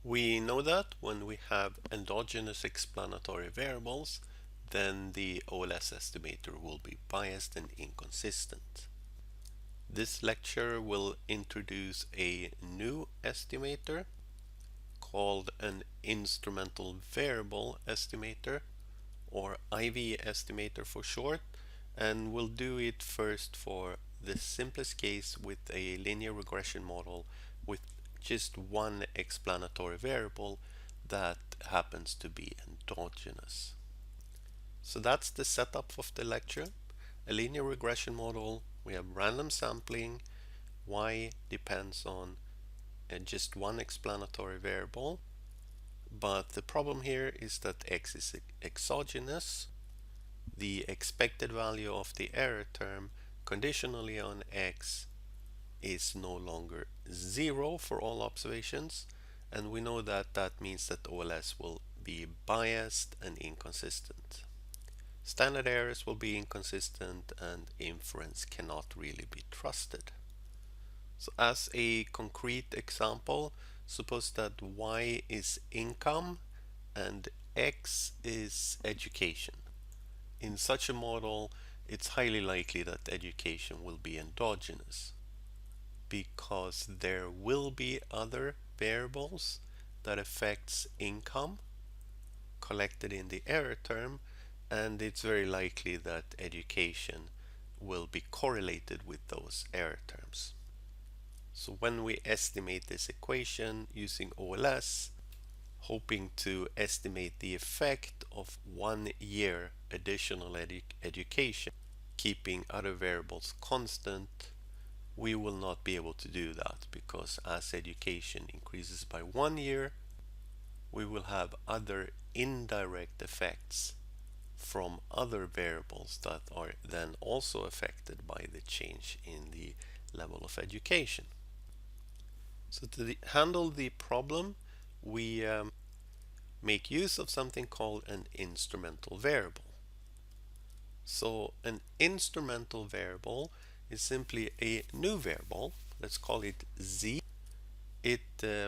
We know that when we have endogenous explanatory variables, then the OLS estimator will be biased and inconsistent. This lecture will introduce a new estimator called an instrumental variable estimator, or IV estimator for short, and we'll do it first for the simplest case with a linear regression model with just one explanatory variable that happens to be endogenous. So that's the setup of the lecture. A linear regression model, we have random sampling, y depends on just one explanatory variable, but the problem here is that x is exogenous. The expected value of the error term conditionally on x is no longer 0 for all observations, and we know that that means that OLS will be biased and inconsistent. Standard errors will be inconsistent and inference cannot really be trusted. So as a concrete example, suppose that y is income and x is education. In such a model, it's highly likely that education will be endogenous because there will be other variables that affects income collected in the error term, and it's very likely that education will be correlated with those error terms. So when we estimate this equation using OLS, hoping to estimate the effect of 1 year additional education, keeping other variables constant, we will not be able to do that because as education increases by 1 year, we will have other indirect effects from other variables that are then also affected by the change in the level of education. So to handle the problem, we make use of something called an instrumental variable. So an instrumental variable is simply a new variable. Let's call it z. It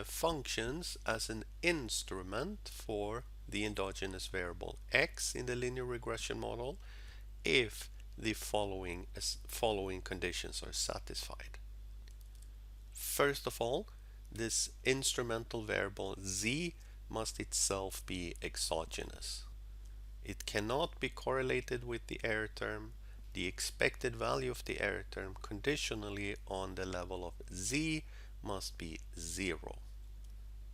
functions as an instrument for the endogenous variable x in the linear regression model if the following conditions are satisfied. First of all, this instrumental variable z must itself be exogenous. It cannot be correlated with the error term. The expected value of the error term conditionally on the level of z must be 0.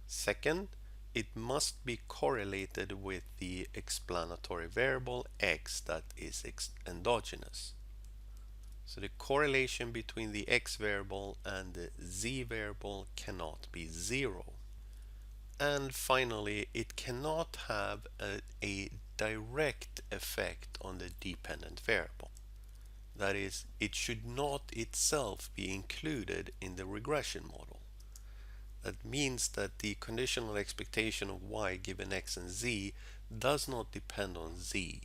Second, it must be correlated with the explanatory variable x that is endogenous. So the correlation between the x variable and the z variable cannot be 0. And finally, it cannot have a direct effect on the dependent variable. That is, it should not itself be included in the regression model. That means that the conditional expectation of y given x and z does not depend on z.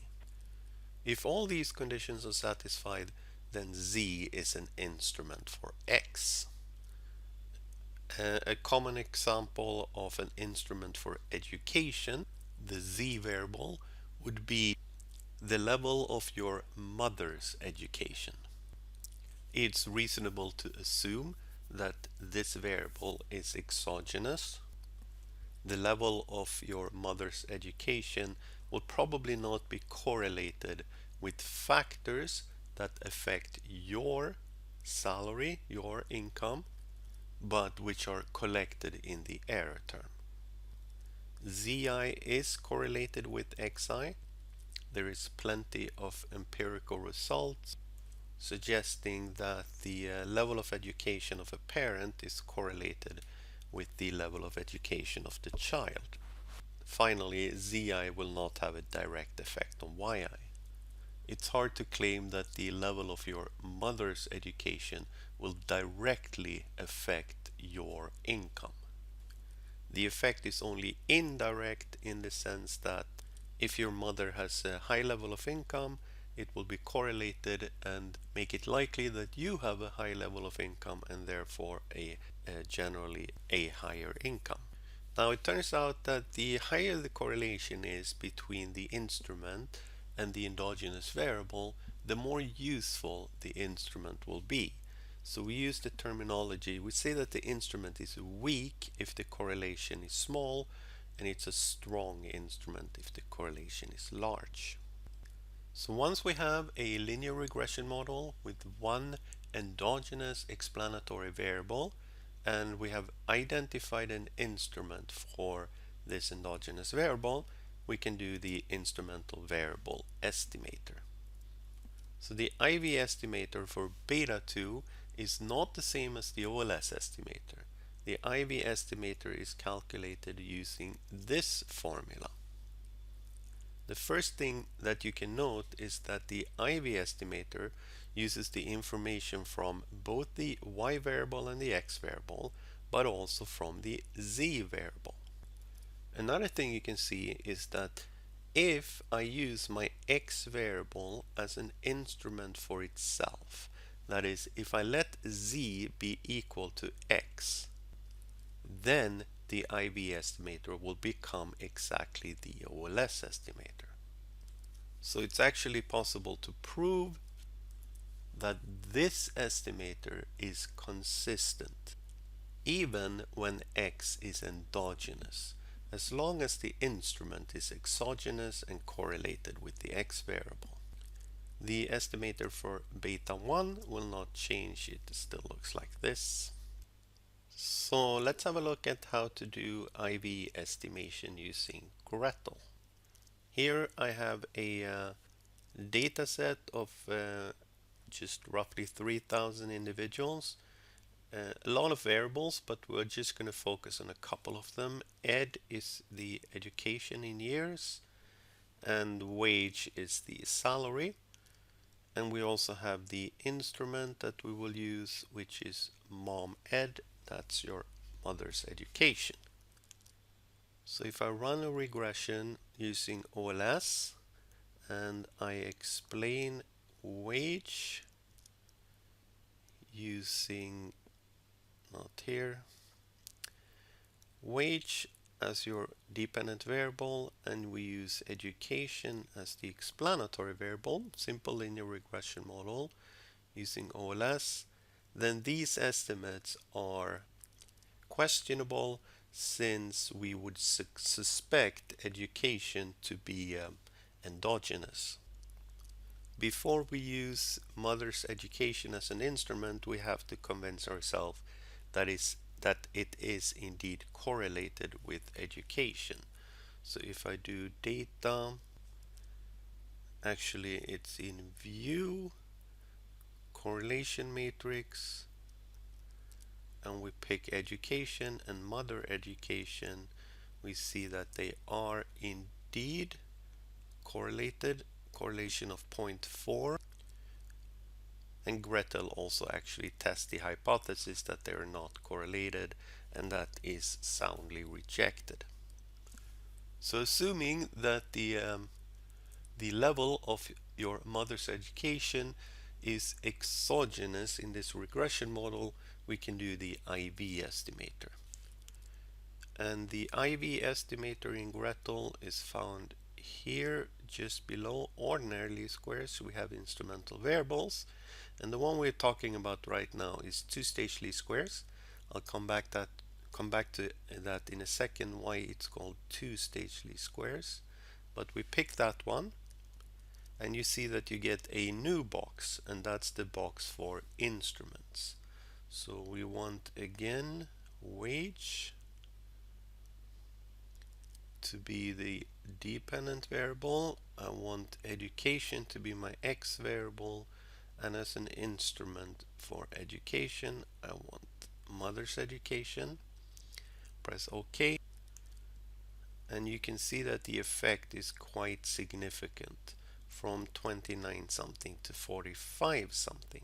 If all these conditions are satisfied, then z is an instrument for x. A common example of an instrument for education, the z variable, would be the level of your mother's education. It's reasonable to assume that this variable is exogenous. The level of your mother's education will probably not be correlated with factors that affect your salary, your income, but which are collected in the error term. Zi is correlated with xi. There is plenty of empirical results suggesting that the level of education of a parent is correlated with the level of education of the child. Finally, Zi will not have a direct effect on Yi. It's hard to claim that the level of your mother's education will directly affect your income. The effect is only indirect in the sense that if your mother has a high level of income, it will be correlated and make it likely that you have a high level of income and therefore generally a higher income. Now it turns out that the higher the correlation is between the instrument and the endogenous variable, the more useful the instrument will be. So we use the terminology, we say that the instrument is weak if the correlation is small, and it's a strong instrument if the correlation is large. So once we have a linear regression model with one endogenous explanatory variable, and we have identified an instrument for this endogenous variable, we can do the instrumental variable estimator. So the IV estimator for beta 2 is not the same as the OLS estimator. The IV estimator is calculated using this formula. The first thing that you can note is that the IV estimator uses the information from both the y variable and the x variable, but also from the z variable. Another thing you can see is that if I use my x variable as an instrument for itself, that is, if I let z be equal to x, then the IV estimator will become exactly the OLS estimator. So it's actually possible to prove that this estimator is consistent even when x is endogenous, as long as the instrument is exogenous and correlated with the x variable. The estimator for beta 1 will not change, it still looks like this. So let's have a look at how to do IV estimation using Gretel. Here I have a data set of just roughly 3,000 individuals. A lot of variables, but we're just going to focus on a couple of them. Ed is the education in years, and wage is the salary. And we also have the instrument that we will use, which is mom ed, that's your mother's education. So if I run a regression using OLS and I explain wage using, not here, wage as your dependent variable, and we use education as the explanatory variable, simple linear regression model using OLS, then these estimates are questionable since we would suspect education to be endogenous. Before we use mother's education as an instrument, we have to convince ourselves that it is indeed correlated with education. So if I do data, actually it's in view, correlation matrix, and we pick education and mother education, we see that they are indeed correlated, correlation of 0.4. And Gretel also actually tests the hypothesis that they are not correlated, and that is soundly rejected. So assuming that the level of your mother's education is exogenous in this regression model, we can do the IV estimator. And the IV estimator in Gretel is found here just below ordinary least squares. We have instrumental variables, and the one we're talking about right now is two-stage least squares. I'll come back to that in a second, why it's called two-stage least squares. But we pick that one, and you see that you get a new box, and that's the box for instruments. So we want again wage to be the dependent variable. I want education to be my x variable, and as an instrument for education I want mother's education. Press OK, and you can see that the effect is quite significant, from 29 something to 45 something.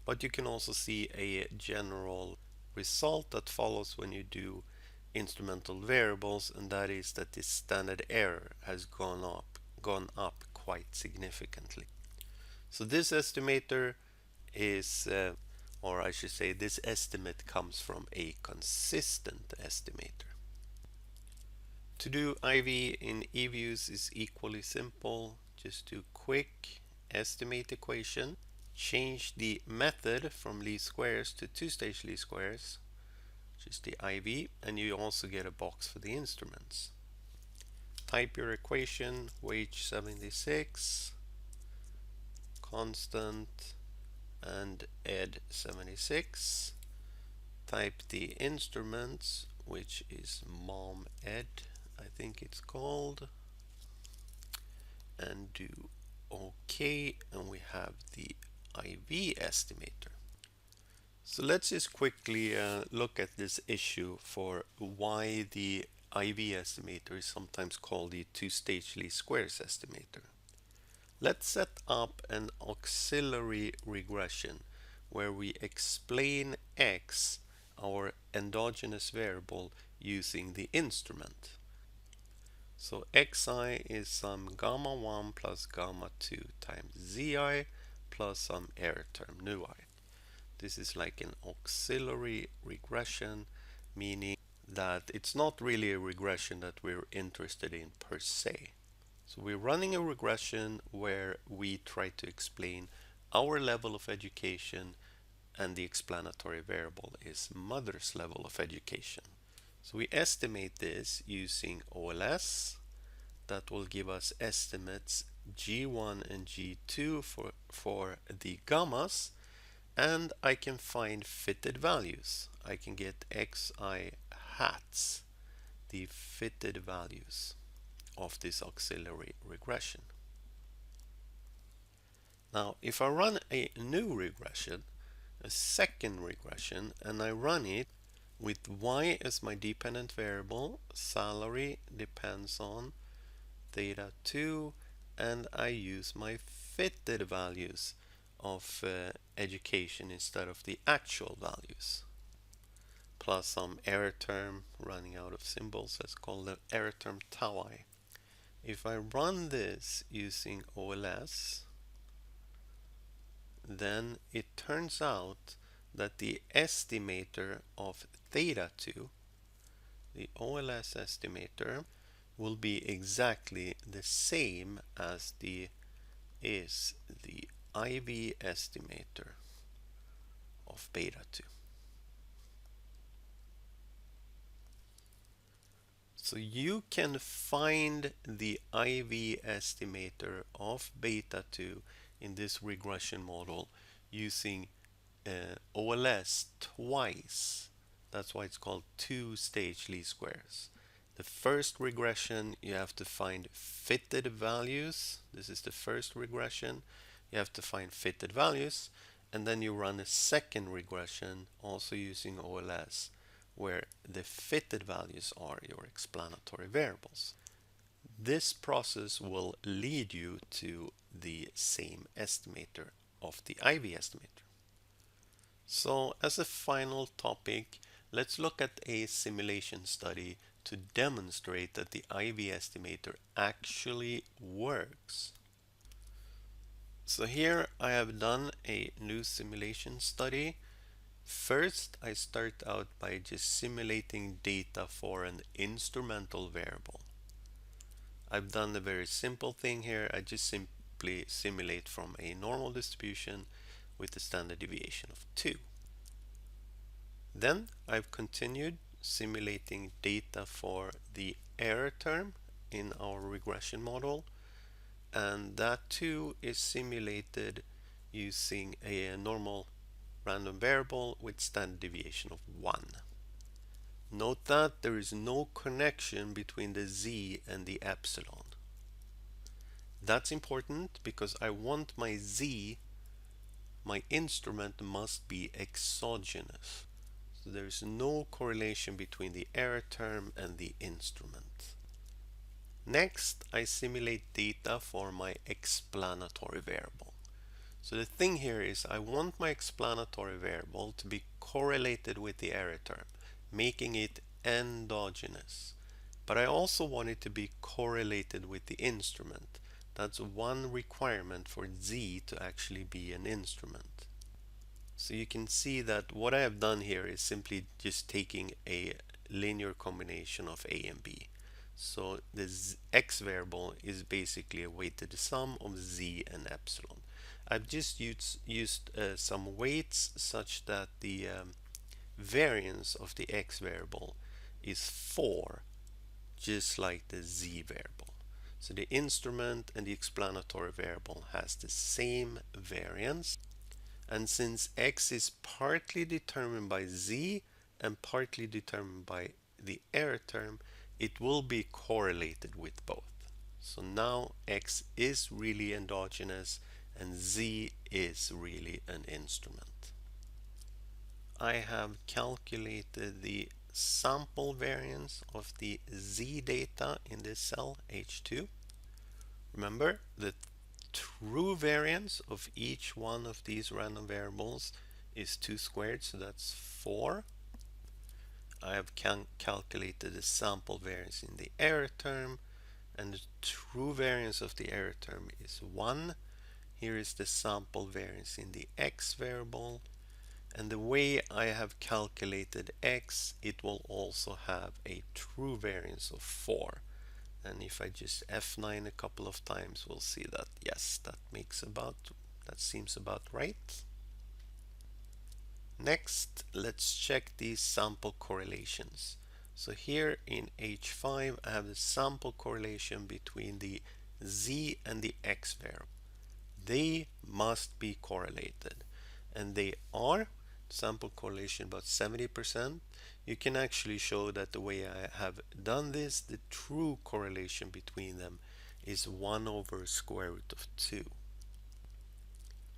But you can also see a general result that follows when you do instrumental variables, and that is that the standard error has gone up quite significantly. So this estimator is, or I should say this estimate comes from a consistent estimator. To do IV in eViews is equally simple. Just do quick estimate equation, change the method from least squares to two-stage least squares, which is the IV, and you also get a box for the instruments. Type your equation, wage 76, constant, and ed 76. Type the instruments, which is mom ed, I think it's called, and do OK, and we have the IV estimator. So let's just quickly look at this issue for why the IV estimator is sometimes called the two-stage least squares estimator. Let's set up an auxiliary regression where we explain x, our endogenous variable, using the instrument. So xi is some gamma 1 plus gamma 2 times zi plus some error term nu I. This is like an auxiliary regression, meaning that it's not really a regression that we're interested in per se. So we're running a regression where we try to explain our level of education, and the explanatory variable is mother's level of education. So we estimate this using OLS. That will give us estimates G1 and G2 for the gammas, and I can find fitted values. I can get xi hats, the fitted values of this auxiliary regression. Now, if I run a new regression, a second regression, and I run it with y as my dependent variable, salary depends on theta 2, and I use my fitted values of education instead of the actual values, plus some error term running out of symbols. Let's call the error term tau I. If I run this using OLS, then it turns out that the estimator of theta 2, the OLS estimator, will be exactly the same as the IV estimator of beta 2. So you can find the IV estimator of beta 2 in this regression model using OLS twice. That's why it's called two-stage least squares. The first regression, you have to find fitted values. This is the first regression. You have to find fitted values, and then you run a second regression also using OLS, where the fitted values are your explanatory variables. This process will lead you to the same estimator of the IV estimator. So as a final topic, let's look at a simulation study to demonstrate that the IV estimator actually works. So here I have done a new simulation study. First, I start out by just simulating data for an instrumental variable. I've done a very simple thing here. I just simply simulate from a normal distribution with a standard deviation of 2. Then I've continued simulating data for the error term in our regression model, and that too is simulated using a normal random variable with standard deviation of 1. Note that there is no connection between the z and the epsilon. That's important because I want my z, my instrument, must be exogenous. So there is no correlation between the error term and the instrument. Next, I simulate data for my explanatory variable. So the thing here is I want my explanatory variable to be correlated with the error term, making it endogenous. But I also want it to be correlated with the instrument. That's one requirement for z to actually be an instrument. So you can see that what I have done here is simply just taking a linear combination of a and b. So the x variable is basically a weighted sum of z and epsilon. I've just used some weights such that the variance of the x variable is 4, just like the z variable. So the instrument and the explanatory variable has the same variance. And since x is partly determined by z and partly determined by the error term, it will be correlated with both. So now x is really endogenous and z is really an instrument. I have calculated the sample variance of the z data in this cell H2. Remember, the true variance of each one of these random variables is 2 squared, so that's 4. I have calculated the sample variance in the error term, and the true variance of the error term is 1. Here is the sample variance in the x variable, and the way I have calculated x, it will also have a true variance of 4. And if I just F9 a couple of times, we'll see that yes, that seems about right. Next, let's check these sample correlations. So here in H5, I have the sample correlation between the z and the x variable. They must be correlated, and they are. Sample correlation about 70%. You can actually show that the way I have done this, the true correlation between them is 1 over square root of 2.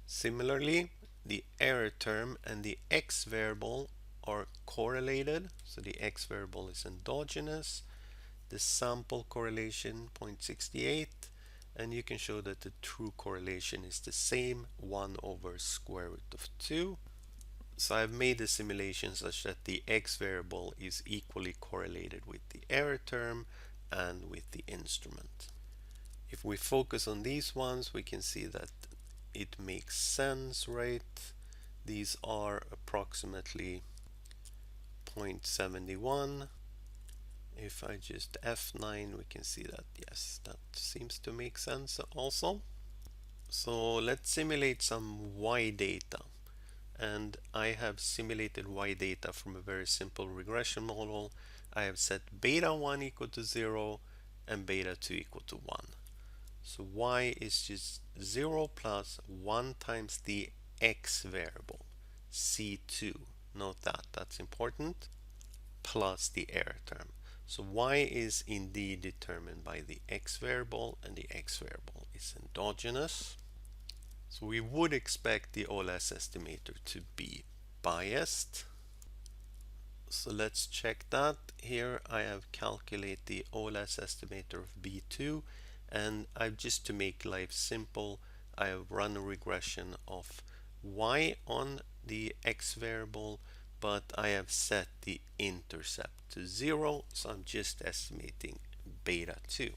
Similarly, the error term and the x variable are correlated, so the x variable is endogenous. The sample correlation 0.68, and you can show that the true correlation is the same, 1 over square root of 2. So I've made a simulation such that the x variable is equally correlated with the error term and with the instrument. If we focus on these ones, we can see that it makes sense, right? These are approximately 0.71. If I just F9, we can see that yes, that seems to make sense also. So let's simulate some y data. And I have simulated y data from a very simple regression model. I have set beta 1 equal to 0 and beta 2 equal to 1. So y is just 0 plus 1 times the x variable, c2. Note that, that's important, plus the error term. So y is indeed determined by the x variable, and the x variable is endogenous. So we would expect the OLS estimator to be biased. So let's check that. Here I have calculated the OLS estimator of B2, and just to make life simple, I have run a regression of y on the x variable, but I have set the intercept to 0, so I'm just estimating beta 2.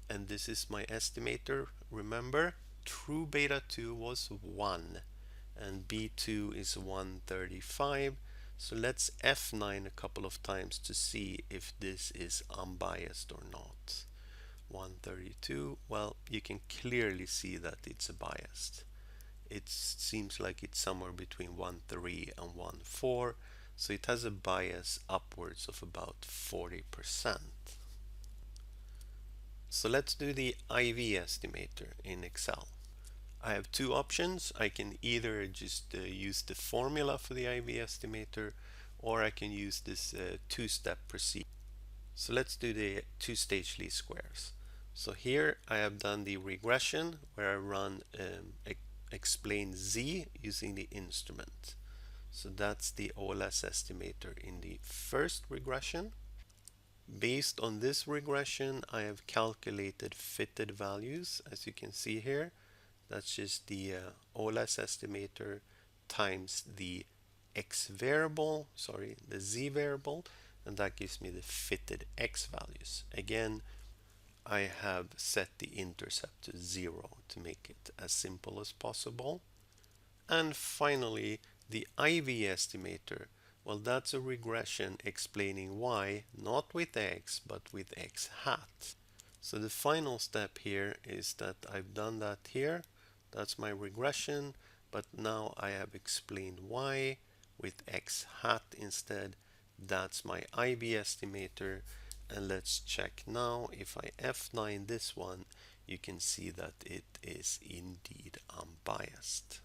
And this is my estimator. Remember, true beta 2 was 1 and B2 is 135. So let's F9 a couple of times to see if this is unbiased or not. 132, well, you can clearly see that it's biased. It seems like it's somewhere between 1.3 and 1.4, so it has a bias upwards of about 40%. So let's do the IV estimator in Excel. I have two options. I can either just use the formula for the IV estimator, or I can use this two-step procedure. So let's do the two-stage least squares. So here I have done the regression where I run explain z using the instrument. So that's the OLS estimator in the first regression. Based on this regression, I have calculated fitted values, as you can see here. That's just the OLS estimator times the z variable, and that gives me the fitted x values. Again, I have set the intercept to 0 to make it as simple as possible. And finally, the IV estimator, Well, that's a regression explaining y, not with x, but with x hat. So the final step here is that I've done that here. That's my regression, but now I have explained y with x hat instead. That's my IB estimator. And let's check now. If I F9 this one, you can see that it is indeed unbiased.